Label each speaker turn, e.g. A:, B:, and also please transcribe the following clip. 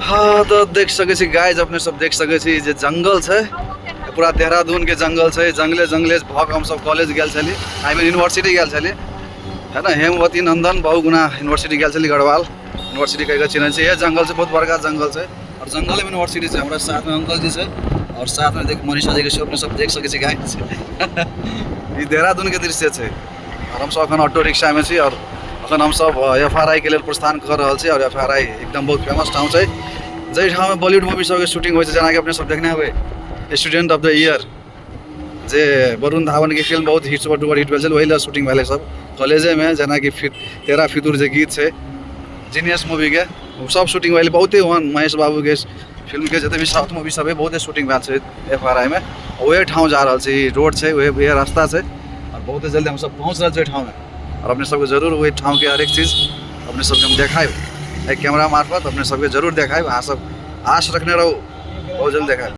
A: हाँ तो देख सके छी गाइज, अपने सब देख सके छी जे जंगल है, पूरा देहरादून के जंगल है। जंगले जंगले भग हम सब कॉलेज गेल छली, आई मीन यूनिवर्सिटी गेल छली, है ना। हेमवती नंदन बहुगुणा यूनिवर्सिटी गेल छली, गढ़वाल यूनिवर्सिटी कह चिन्ह से। ये जंगल से बहुत बड़का जंगल है और जंगल में यूनिवर्सिटी से। हमारे साथ में अंकल जी से और साथ में देख मनीषा जी के शो, अपने सब देख सके छी गाइज। ये देहरादून के दृश्य है और हम सब अखन ऑटो रिक्शा में छी और अखन हम सब FRI के लिए प्रस्थान कर रहा छी। और FRI एकदम बहुत फेमस ठाव है, जै ठाव में बॉलीवुड मूवी सब के शूटिंग हो, जना कि अपने सब देखने हुए स्टूडेंट ऑफ द ईयर जे वरुण धावन के फिल्म बहुत हिट सुपर हिट भेल, वही ला शूटिंग भेल सब कॉलेजे में। जना कि तेरा फितूर जे गीत है जीनियस मूवी के, सब शूटिंग भेल। बहुते ओहन महेश बाबू के फिल्म के जते भी साउथ मूवी सब है बहुते शूटिंग भेल FRI में। वही ठाव जा रहा है, रोड है, वही रास्ता है और बहुत जल्दी हम सब पहुँच रहे ठाव में। और अपने सबके जरूर वही ठाव के हर एक चीज़ अपने सबके हम देखाएब कैमरा मार्फत, अपने सबके जरूर देखाएब। अहाँ सब आश रखने रहो, बहुत जल्द देखाएब।